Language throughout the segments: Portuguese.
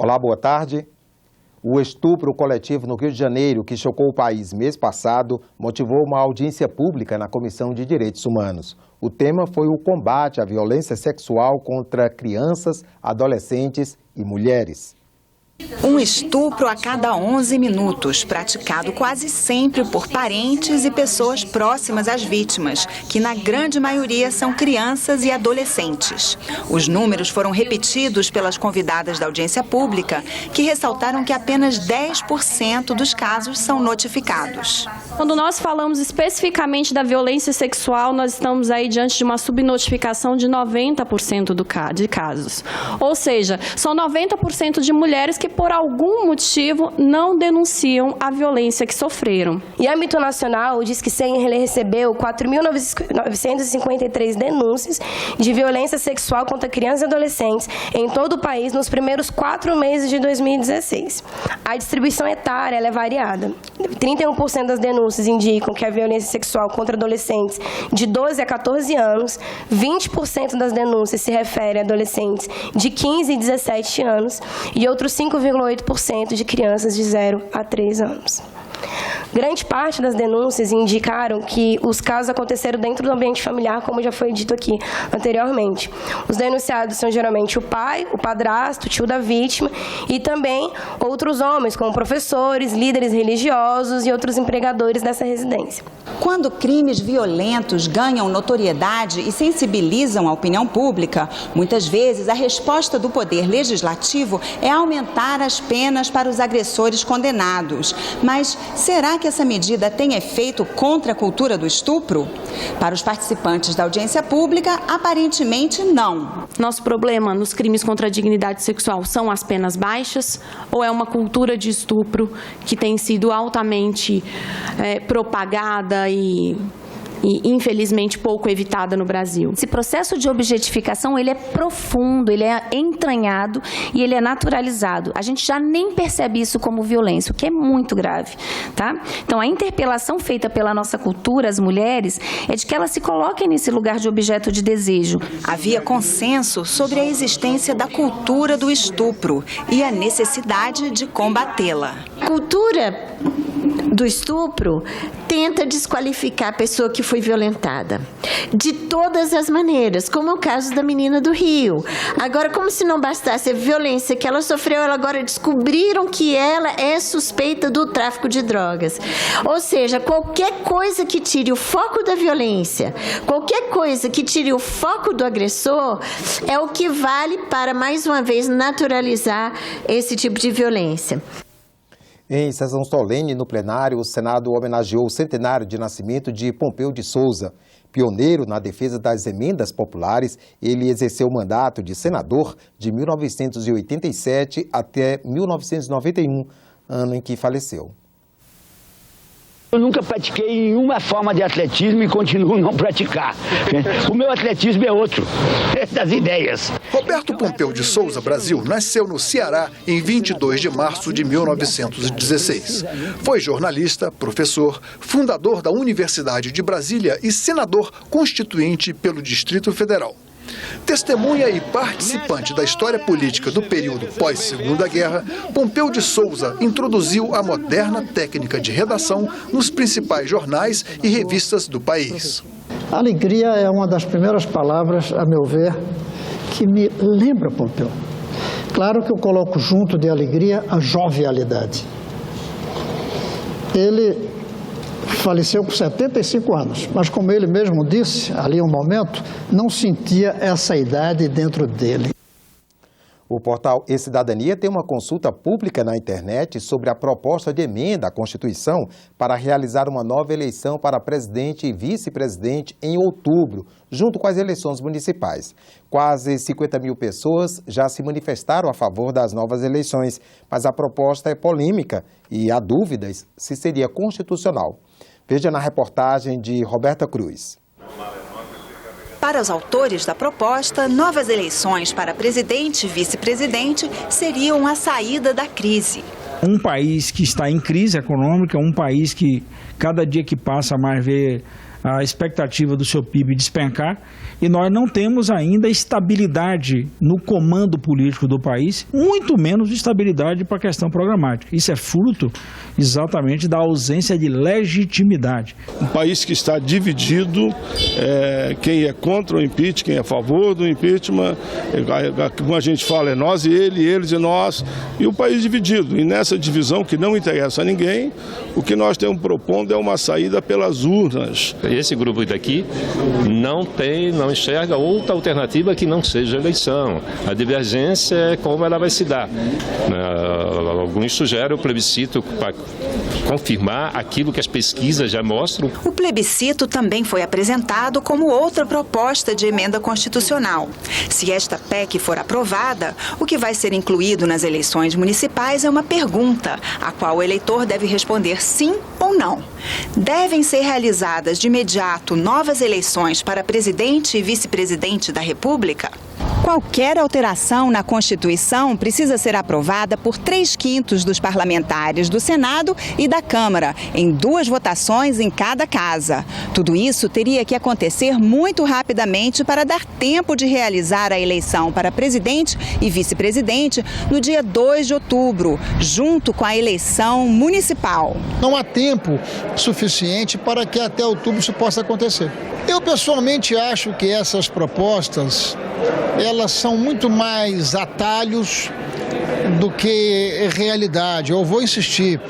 Olá, boa tarde. O estupro coletivo no Rio de Janeiro, que chocou o país mês passado, motivou uma audiência pública na Comissão de Direitos Humanos. O tema foi o combate à violência sexual contra crianças, adolescentes e mulheres. Um estupro a cada 11 minutos, praticado quase sempre por parentes e pessoas próximas às vítimas, que na grande maioria são crianças e adolescentes. Os números foram repetidos pelas convidadas da audiência pública, que ressaltaram que apenas 10% dos casos são notificados. Quando nós falamos especificamente da violência sexual, nós estamos aí diante de uma subnotificação de 90% de casos. Ou seja, são 90% de mulheres que por algum motivo não denunciam a violência que sofreram. Em âmbito nacional, o Disque 100 recebeu 4.953 denúncias de violência sexual contra crianças e adolescentes em todo o país nos primeiros 4 meses de 2016. A distribuição etária é variada. 31% das denúncias indicam que a violência sexual contra adolescentes de 12 a 14 anos, 20% das denúncias se referem a adolescentes de 15 e 17 anos e outros 5,8% de crianças de 0 a 3 anos. Grande parte das denúncias indicaram que os casos aconteceram dentro do ambiente familiar, como já foi dito aqui anteriormente. Os denunciados são geralmente o pai, o padrasto, o tio da vítima e também outros homens, como professores, líderes religiosos e outros empregadores dessa residência. Quando crimes violentos ganham notoriedade e sensibilizam a opinião pública, muitas vezes a resposta do poder legislativo é aumentar as penas para os agressores condenados. Mas será que essa medida tem efeito contra a cultura do estupro? Para os participantes da audiência pública, aparentemente não. Nosso problema nos crimes contra a dignidade sexual são as penas baixas ou é uma cultura de estupro que tem sido altamente propagada e infelizmente pouco evitada no Brasil? Esse processo de objetificação, ele é profundo, ele é entranhado e ele é naturalizado. A gente já nem percebe isso como violência, o que é muito grave, tá? Então, a interpelação feita pela nossa cultura, as mulheres, é de que elas se coloquem nesse lugar de objeto de desejo. Havia consenso sobre a existência da cultura do estupro e a necessidade de combatê-la. Cultura do estupro tenta desqualificar a pessoa que foi violentada de todas as maneiras, como é o caso da menina do Rio. Agora, como se não bastasse a violência que ela sofreu, ela agora descobriram que ela é suspeita do tráfico de drogas. Ou seja, qualquer coisa que tire o foco da violência, qualquer coisa que tire o foco do agressor, é o que vale para, mais uma vez, naturalizar esse tipo de violência. Em sessão solene no plenário, o Senado homenageou o centenário de nascimento de Pompeu de Souza. Pioneiro na defesa das emendas populares, ele exerceu o mandato de senador de 1987 até 1991, ano em que faleceu. Eu nunca pratiquei nenhuma forma de atletismo e continuo não praticar. O meu atletismo é outro, é das ideias. Roberto Pompeu de Souza Brasil nasceu no Ceará em 22 de março de 1916. Foi jornalista, professor, fundador da Universidade de Brasília e senador constituinte pelo Distrito Federal. Testemunha e participante da história política do período pós-Segunda Guerra, Pompeu de Souza introduziu a moderna técnica de redação nos principais jornais e revistas do país. Alegria é uma das primeiras palavras, a meu ver, que me lembra Pompeu. Claro que eu coloco junto de alegria a jovialidade. Ele faleceu com 75 anos, mas como ele mesmo disse, ali um momento, não sentia essa idade dentro dele. O portal E-Cidadania tem uma consulta pública na internet sobre a proposta de emenda à Constituição para realizar uma nova eleição para presidente e vice-presidente em outubro, junto com as eleições municipais. Quase 50 mil pessoas já se manifestaram a favor das novas eleições, mas a proposta é polêmica e há dúvidas se seria constitucional. Veja na reportagem de Roberta Cruz. Para os autores da proposta, novas eleições para presidente e vice-presidente seriam a saída da crise. Um país que está em crise econômica, um país que cada dia que passa mais vê a expectativa do seu PIB despencar, e nós não temos ainda estabilidade no comando político do país, muito menos estabilidade para a questão programática. Isso é fruto exatamente da ausência de legitimidade. Um país que está dividido, quem é contra o impeachment, quem é a favor do impeachment, como a gente fala, é nós e ele, eles e nós, e o país dividido. E nessa divisão que não interessa a ninguém, o que nós estamos propondo é uma saída pelas urnas. Esse grupo daqui não enxerga outra alternativa que não seja eleição. A divergência é como ela vai se dar. Alguns sugerem o plebiscito para confirmar aquilo que as pesquisas já mostram. O plebiscito também foi apresentado como outra proposta de emenda constitucional. Se esta PEC for aprovada, o que vai ser incluído nas eleições municipais é uma pergunta, a qual o eleitor deve responder sim ou não. Devem ser realizadas de imediato novas eleições para presidente e vice-presidente da República? Qualquer alteração na Constituição precisa ser aprovada por 3/5 dos parlamentares do Senado e da Câmara, em 2 votações em cada casa. Tudo isso teria que acontecer muito rapidamente para dar tempo de realizar a eleição para presidente e vice-presidente no dia 2 de outubro, junto com a eleição municipal. Não há tempo suficiente para que até outubro isso possa acontecer. Eu pessoalmente acho que essas propostas, elas são muito mais atalhos do que realidade. Eu vou insistir.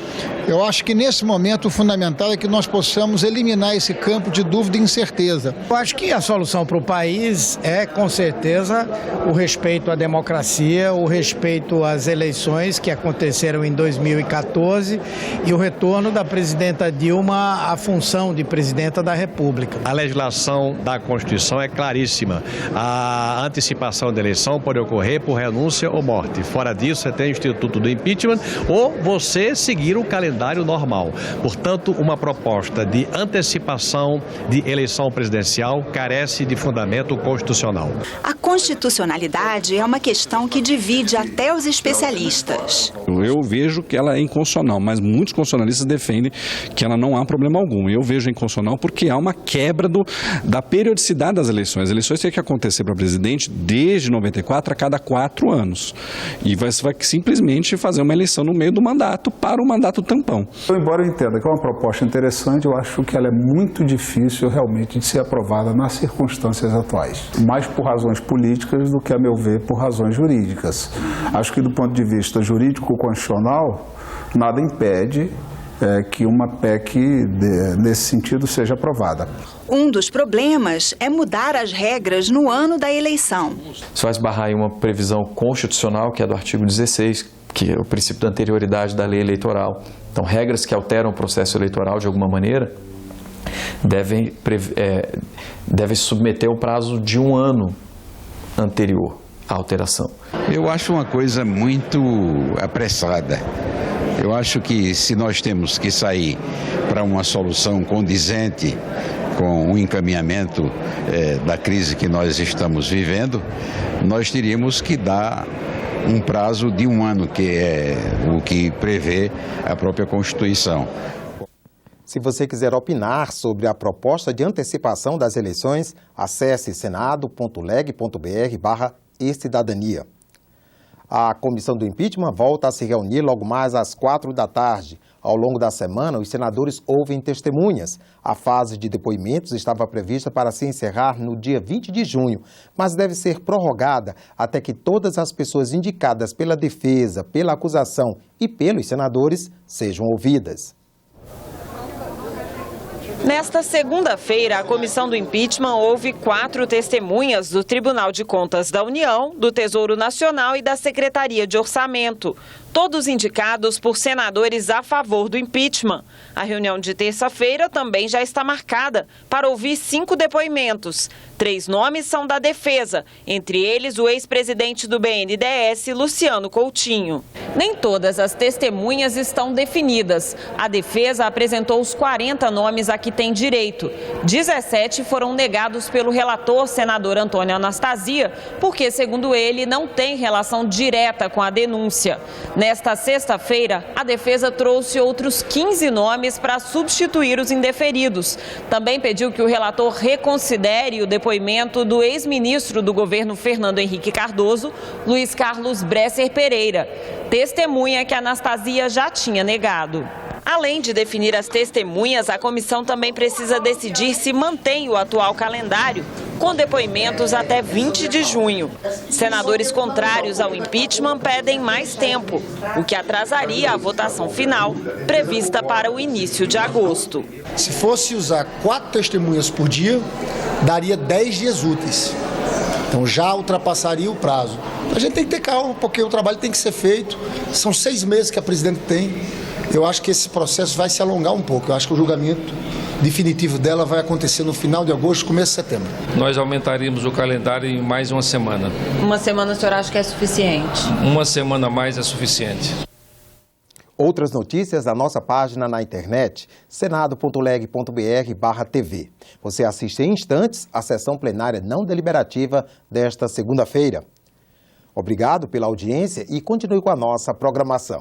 Eu acho que nesse momento o fundamental é que nós possamos eliminar esse campo de dúvida e incerteza. Eu acho que a solução para o país é, com certeza, o respeito à democracia, o respeito às eleições que aconteceram em 2014 e o retorno da presidenta Dilma à função de presidenta da República. A legislação da Constituição é claríssima. A antecipação da eleição pode ocorrer por renúncia ou morte. Fora disso, você tem o Instituto do Impeachment ou você seguir o calendário normal. Portanto, uma proposta de antecipação de eleição presidencial carece de fundamento constitucional. A constitucionalidade é uma questão que divide até os especialistas. Eu vejo que ela é inconstitucional, mas muitos constitucionalistas defendem que ela não há problema algum. Eu vejo inconstitucional porque há uma quebra da periodicidade das eleições. As eleições têm que acontecer para presidente desde 94 a cada 4 anos. E você vai simplesmente fazer uma eleição no meio do mandato para o mandato tampão. Embora eu entenda que é uma proposta interessante, eu acho que ela é muito difícil realmente de ser aprovada nas circunstâncias atuais. Mais por razões políticas do que, a meu ver, por razões jurídicas. Acho que do ponto de vista jurídico-constitucional, nada impede que uma PEC nesse sentido seja aprovada. Um dos problemas é mudar as regras no ano da eleição. Isso vai esbarrar em uma previsão constitucional, que é do artigo 16, que é o princípio da anterioridade da lei eleitoral. Então, regras que alteram o processo eleitoral de alguma maneira devem submeter o prazo de 1 ano anterior à alteração. Eu acho uma coisa muito apressada. Eu acho que se nós temos que sair para uma solução condizente com o encaminhamento da crise que nós estamos vivendo, nós teríamos que dar um prazo de 1 ano, que é o que prevê a própria Constituição. Se você quiser opinar sobre a proposta de antecipação das eleições, acesse senado.leg.br/ecidadania. A comissão do impeachment volta a se reunir logo mais às 4 da tarde. Ao longo da semana, os senadores ouvem testemunhas. A fase de depoimentos estava prevista para se encerrar no dia 20 de junho, mas deve ser prorrogada até que todas as pessoas indicadas pela defesa, pela acusação e pelos senadores sejam ouvidas. Nesta segunda-feira, a comissão do impeachment ouve 4 testemunhas do Tribunal de Contas da União, do Tesouro Nacional e da Secretaria de Orçamento, todos indicados por senadores a favor do impeachment. A reunião de terça-feira também já está marcada para ouvir 5 depoimentos. 3 nomes são da defesa, entre eles o ex-presidente do BNDES, Luciano Coutinho. Nem todas as testemunhas estão definidas. A defesa apresentou os 40 nomes a que tem direito. 17 foram negados pelo relator, senador Antônio Anastasia, porque, segundo ele, não tem relação direta com a denúncia. Nesta sexta-feira, a defesa trouxe outros 15 nomes para substituir os indeferidos. Também pediu que o relator reconsidere o depoimento do ex-ministro do governo Fernando Henrique Cardoso, Luiz Carlos Bresser Pereira, testemunha que Anastasia já tinha negado. Além de definir as testemunhas, a comissão também precisa decidir se mantém o atual calendário, com depoimentos até 20 de junho. Senadores contrários ao impeachment pedem mais tempo, o que atrasaria a votação final, prevista para o início de agosto. Se fosse usar 4 testemunhas por dia, daria 10 dias úteis. Então já ultrapassaria o prazo. A gente tem que ter calma, porque o trabalho tem que ser feito. São 6 meses que a presidente tem. Eu acho que esse processo vai se alongar um pouco. Eu acho que o julgamento definitivo dela vai acontecer no final de agosto, começo de setembro. Nós aumentaríamos o calendário em mais uma semana. Uma semana o senhor acha que é suficiente? Uma semana a mais é suficiente. Outras notícias da nossa página na internet, senado.leg.br/TV. Você assiste em instantes a sessão plenária não deliberativa desta segunda-feira. Obrigado pela audiência e continue com a nossa programação.